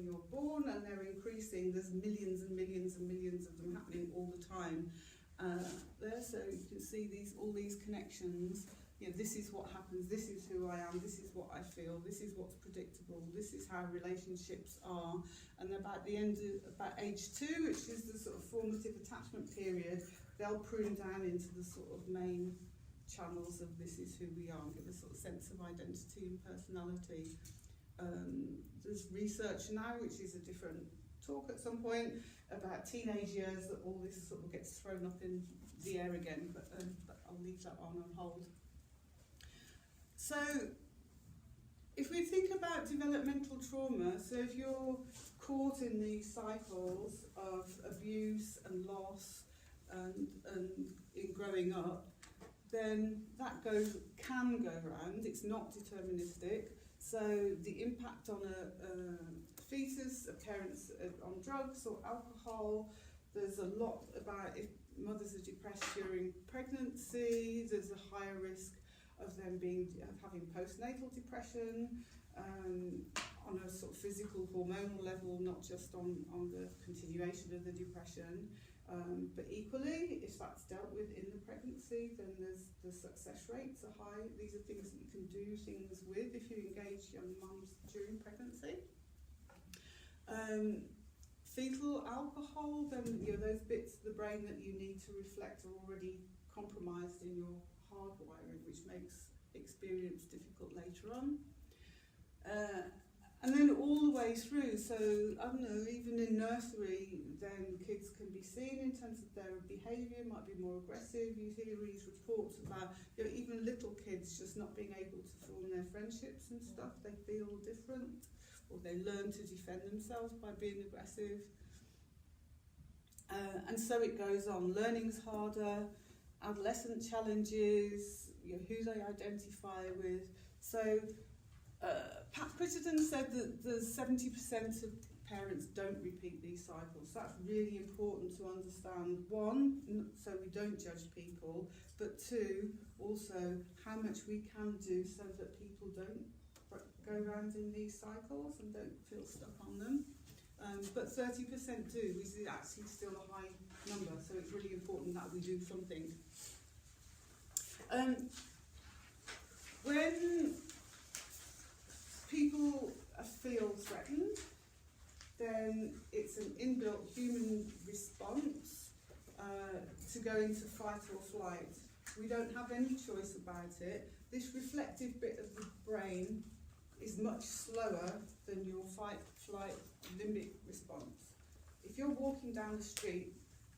you're born and they're increasing. There's millions and millions and millions of them happening all the time there. So you can see all these connections. You know, this is what happens, this is who I am, this is what I feel, this is what's predictable, this is how relationships are. And about the end of about age 2, which is the sort of formative attachment period, they'll prune down into the sort of main channels of this is who we are, and give a sort of sense of identity and personality. There's research now, which is a different talk at some point, about teenage years, that all this sort of gets thrown up in the air again, but I'll leave that on hold. So, if we think about developmental trauma, so if you're caught in these cycles of abuse and loss and in growing up, then that can go around. It's not deterministic. So the impact on a fetus, parents on drugs or alcohol. There's a lot about if mothers are depressed during pregnancy. There's a higher risk of them having postnatal depression on a sort of physical hormonal level, not just on the continuation of the depression. But equally, if that's dealt with in the pregnancy, then the success rates are high. These are things that you can do things with if you engage young mums during pregnancy. Fetal alcohol, then those bits of the brain that you need to reflect are already compromised in your hardwiring, which makes experience difficult later on. And then all the way through, so I don't know, even in nursery, then kids can be seen in terms of their behaviour, might be more aggressive. You hear these reports about even little kids just not being able to form their friendships and stuff. They feel different, or they learn to defend themselves by being aggressive. And so it goes on. Learning's harder, adolescent challenges, who they identify with. So Pat Crittenden said that the 70% of parents don't repeat these cycles. So that's really important to understand. One, so we don't judge people, but two, also how much we can do so that people don't go around in these cycles and don't feel stuck on them. But 30% do, which is actually still a high number, so it's really important that we do something. When people feel threatened, then it's an inbuilt human response to go into fight or flight. We don't have any choice about it. this reflective bit of the brain is much slower than your fight, flight, limbic response. If you're walking down the street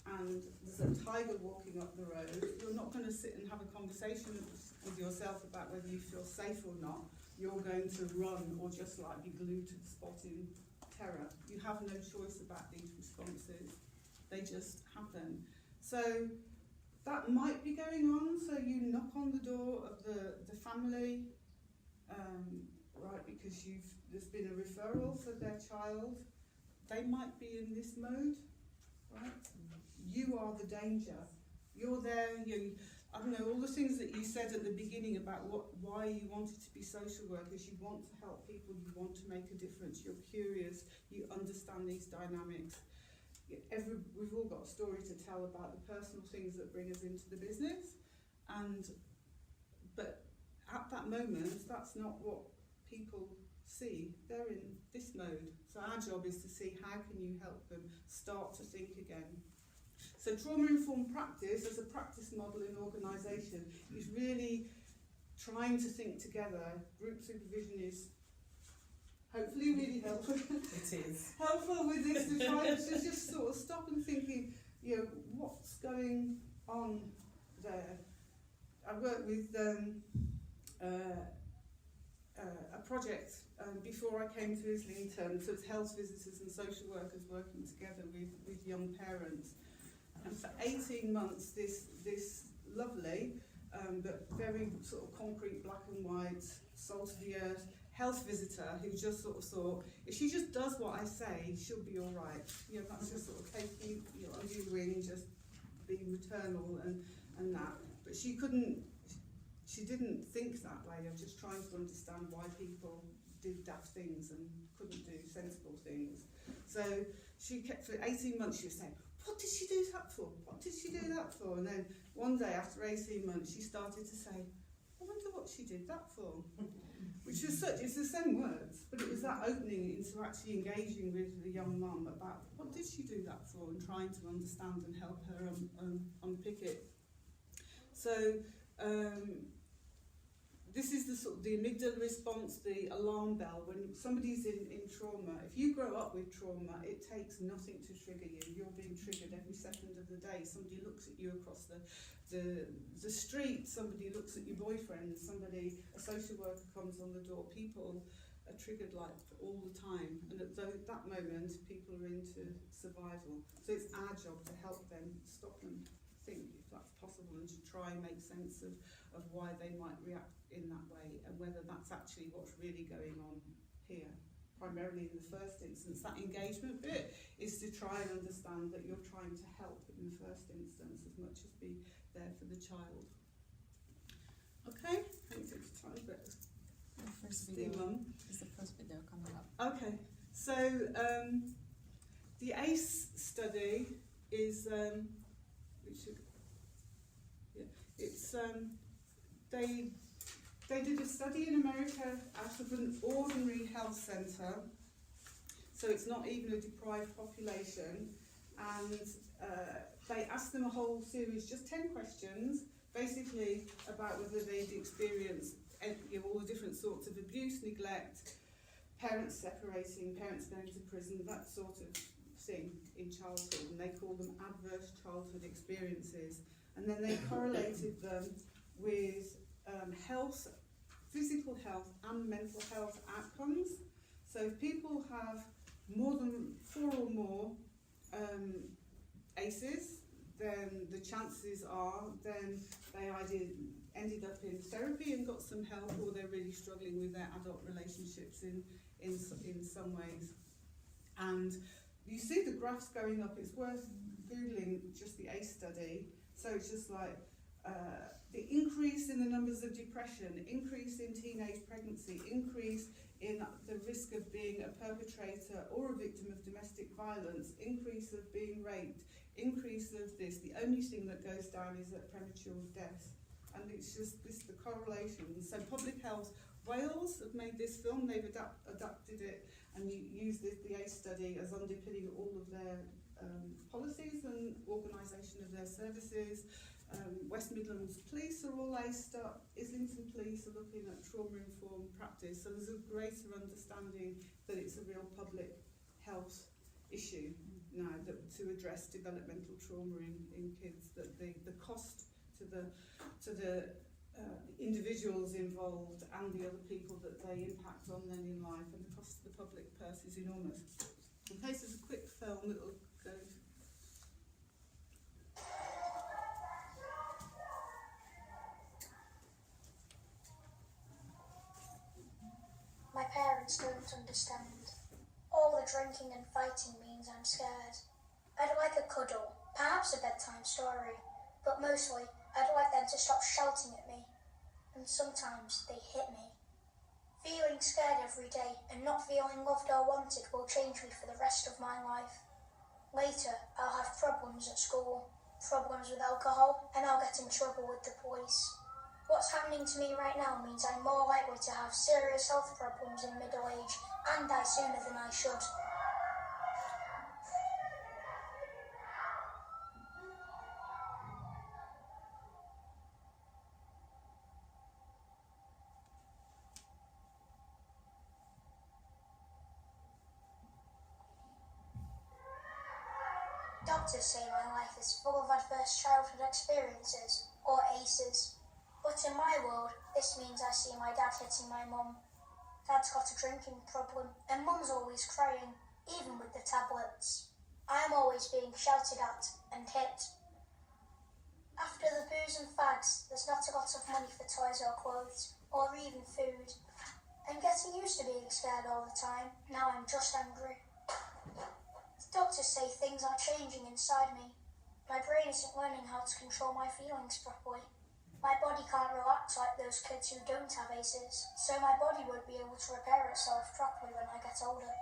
and there's a tiger walking up the road, you're not going to sit and have a conversation with yourself about whether you feel safe or not. You're going to run or just like be glued to the spot in terror. You have no choice about these responses. They just happen. So that might be going on. So you knock on the door of the family, right, because there's been a referral for their child. They might be in this mode, right? You are the danger. You're there. I don't know, all the things that you said at the beginning about why you wanted to be social workers. You want to help people. You want to make a difference. You're curious. You understand these dynamics. We've all got a story to tell about the personal things that bring us into the business, but at that moment, that's not what people see. They're in this mode. So our job is to see how can you help them start to think again. So trauma-informed practice as a practice model in organisation is really trying to think together. Group supervision is hopefully really helpful. It is. Helpful with this to try to just sort of stop and thinking, what's going on there. I worked with a project before I came to Islington, so it's health visitors and social workers working together with young parents. And for 18 months, this lovely, but very sort of concrete, black and white, salt of the earth health visitor who just sort of thought, if she just does what I say, she'll be all right. That's just sort of taking under your wing, just being maternal and that. But she didn't think that way of just trying to understand why people did daft things and couldn't do sensible things. So she kept, for 18 months, she was saying, what did she do that for? What did she do that for? And then one day, after 18 months, she started to say, I wonder what she did that for. Which was it's the same words, but it was that opening into actually engaging with the young mum about what did she do that for, and trying to understand and help her unpick it. So this is the sort of the amygdala response, the alarm bell. When somebody's in trauma, if you grow up with trauma, it takes nothing to trigger you. You're being triggered every second of the day. Somebody looks at you across the street, somebody looks at your boyfriend, a social worker comes on the door. People are triggered like all the time, and at that moment, people are into survival. So it's our job to help them, stop them, think if that's possible, and to try and make sense of why they might react in that way, and whether that's actually what's really going on here. Primarily in the first instance, that engagement bit is to try and understand that you're trying to help in the first instance as much as be there for the child. Okay, thanks for your time, but The first video is the first video coming up. okay, so the ACE study is they did a study in America out of an ordinary health centre, so it's not even a deprived population, and they asked them a whole series, just 10 questions, basically about whether they'd experienced all the different sorts of abuse, neglect, parents separating, parents going to prison, that sort of thing in childhood, and they call them adverse childhood experiences. And then they correlated them with health, physical health and mental health outcomes. So if people have more than 4 or more ACEs, then the chances are then they either ended up in therapy and got some help, or they're really struggling with their adult relationships in some ways. And you see the graphs going up. It's worth Googling just the ACE study. So it's just like the increase in the numbers of depression, increase in teenage pregnancy, increase in the risk of being a perpetrator or a victim of domestic violence, increase of being raped, increase of this. The only thing that goes down is that premature death. And it's just the correlation. So Public Health Wales have made this film. They've adapted it and used the ACE study as underpinning all of their policies and organisation of their services. West Midlands Police are all laced up. Islington Police are looking at trauma-informed practice. So there's a greater understanding that it's a real public health issue now, that to address developmental trauma in kids, that the cost to the individuals involved and the other people that they impact on then in life, and the cost to the public purse is enormous. In case there's a quick film, it'll go. My parents don't understand. All the drinking and fighting means I'm scared. I'd like a cuddle, perhaps a bedtime story, but mostly I'd like them to stop shouting at me. And sometimes they hit me. Feeling scared every day and not feeling loved or wanted will change me for the rest of my life. Later, I'll have problems at school, problems with alcohol, and I'll get in trouble with the police. What's happening to me right now means I'm more likely to have serious health problems in middle age and die sooner than I should. Doctors say my life is full of adverse childhood experiences, or ACEs. But in my world, this means I see my dad hitting my mum. Dad's got a drinking problem, and mum's always crying, even with the tablets. I am always being shouted at and hit. After the booze and fags, there's not a lot of money for toys or clothes, or even food. I'm getting used to being scared all the time. Now I'm just angry. Doctors say things are changing inside me. My brain isn't learning how to control my feelings properly. My body can't relax like those kids who don't have ACEs, so my body won't be able to repair itself properly when I get older,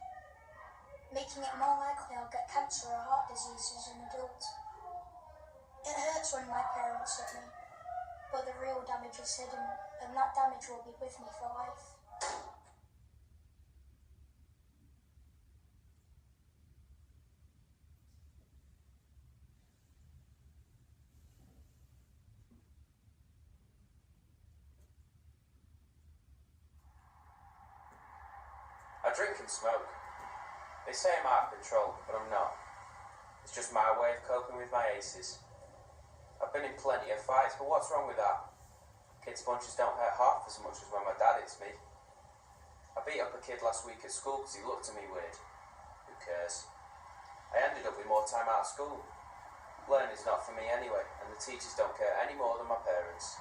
making it more likely I'll get cancer or heart disease as an adult. It hurts when my parents hit me, but the real damage is hidden, and that damage will be with me for life. I drink and smoke. They say I'm out of control, but I'm not. It's just my way of coping with my ACEs. I've been in plenty of fights, but what's wrong with that? Kids' punches don't hurt half as much as when my dad hits me. I beat up a kid last week at school because he looked at me weird. Who cares? I ended up with more time out of school. Learning's not for me anyway, and the teachers don't care any more than my parents.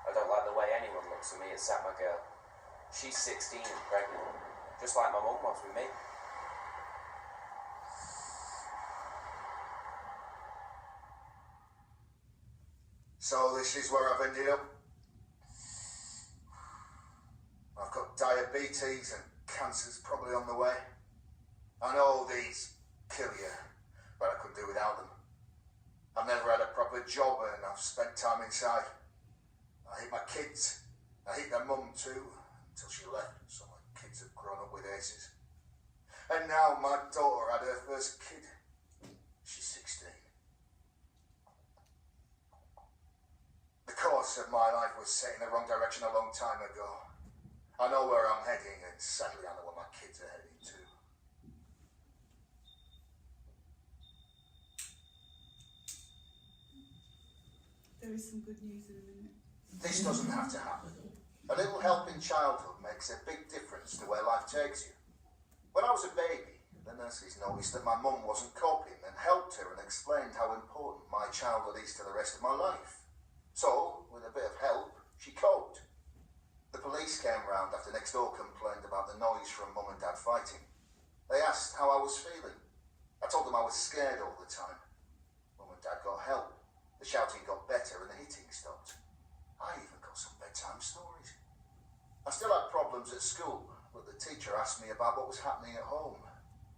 I don't like the way anyone looks at me except my girl. She's 16 and pregnant. Just like my mum was with me. So this is where I've ended up. I've got diabetes and cancer's probably on the way. I know these kill you, but I could do without them. I've never had a proper job and I've spent time inside. I hate my kids. I hate their mum too, until she left, so my kids have grown up with ACEs. And now my daughter had her first kid. She's 16. The course of my life was set in the wrong direction a long time ago. I know where I'm heading, and sadly I know where my kids are heading too. There is some good news in a minute. This doesn't have to happen. A little help in childhood makes a big difference to where life takes you. When I was a baby, the nurses noticed that my mum wasn't coping and helped her and explained how important my childhood is to the rest of my life. So, with a bit of help, she coped. The police came round after next door complained about the noise from mum and dad fighting. They asked how I was feeling. I told them I was scared all the time. Mum and dad got help. The shouting got better and the hitting stopped. I even got some bedtime stories. I still had problems at school, but the teacher asked me about what was happening at home.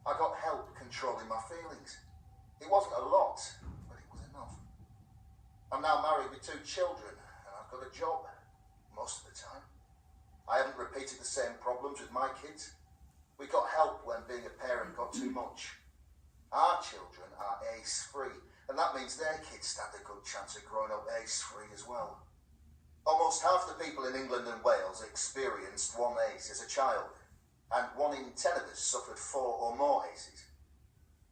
I got help controlling my feelings. It wasn't a lot, but it was enough. I'm now married with 2 children, and I've got a job, most of the time. I haven't repeated the same problems with my kids. We got help when being a parent got too much. Our children are ACE-free, and that means their kids stand a good chance of growing up ACE-free as well. Almost half the people in England and Wales experienced one ACE as a child, and 1 in 10 of us suffered 4 or more ACEs.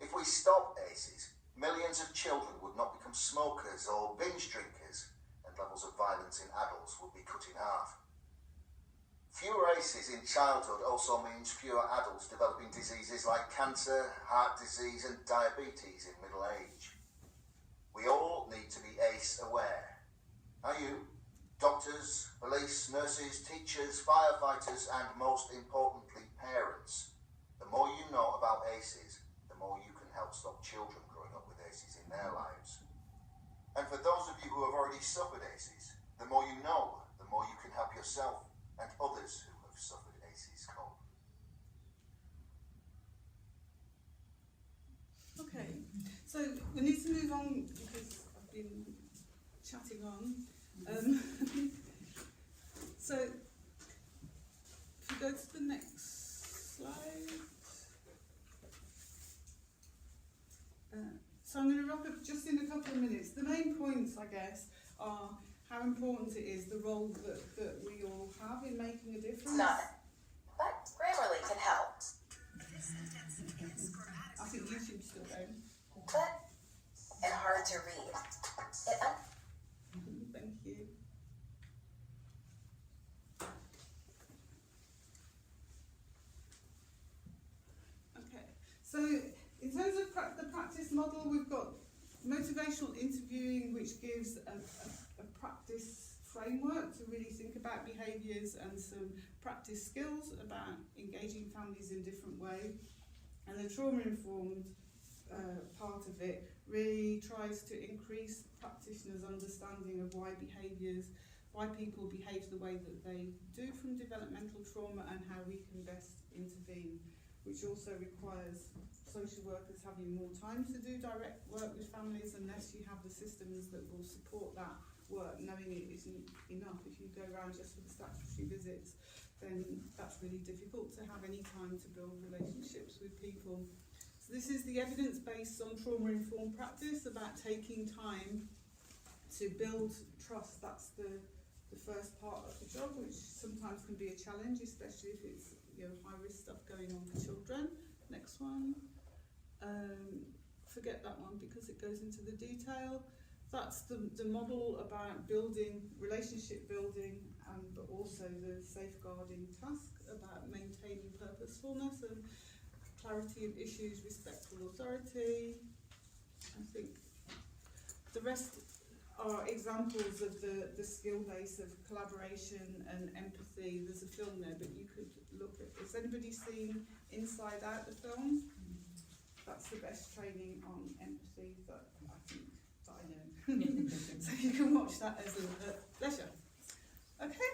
If we stop ACEs, millions of children would not become smokers or binge drinkers, and levels of violence in adults would be cut in half. Fewer ACEs in childhood also means fewer adults developing diseases like cancer, heart disease and diabetes in middle age. We all need to be ACE aware. Are you? Doctors, police, nurses, teachers, firefighters and most importantly parents. The more you know about ACEs, the more you can help stop children growing up with ACEs in their lives. And for those of you who have already suffered ACEs, the more you know, the more you can help yourself and others who have suffered ACEs cope. Okay, so we need to move on because I've been chatting on. So, if you go to the next slide. So I'm going to wrap up just in a couple of minutes. The main points, I guess, are how important it is, the role that we all have in making a difference. None. But Grammarly can help. I think YouTube's still going. But and hard to read. Thank you. Okay, so in terms of the practice model, we've got motivational interviewing, which gives a practice framework to really think about behaviours and some practice skills about engaging families in different ways. And the trauma-informed part of it really tries to increase practitioners' understanding of why people behave the way that they do from developmental trauma and how we can best intervene, which also requires social workers having more time to do direct work with families unless you have the systems that will support that work, knowing it isn't enough. If you go around just for the statutory visits, then that's really difficult to have any time to build relationships with people. So this is the evidence based on trauma-informed practice about taking time to build trust. That's the first part of the job, which sometimes can be a challenge, especially if it's high-risk stuff going on for children. Next one. Forget that one because it goes into the detail. That's the model about building, relationship building, but also the safeguarding task about maintaining purposefulness and clarity of issues, respectful authority. I think the rest are examples of the skill base of collaboration and empathy. There's a film there, but you could look at. Has anybody seen Inside Out, the film? That's the best training on empathy that I think that I know. So you can watch that as a leisure. Okay.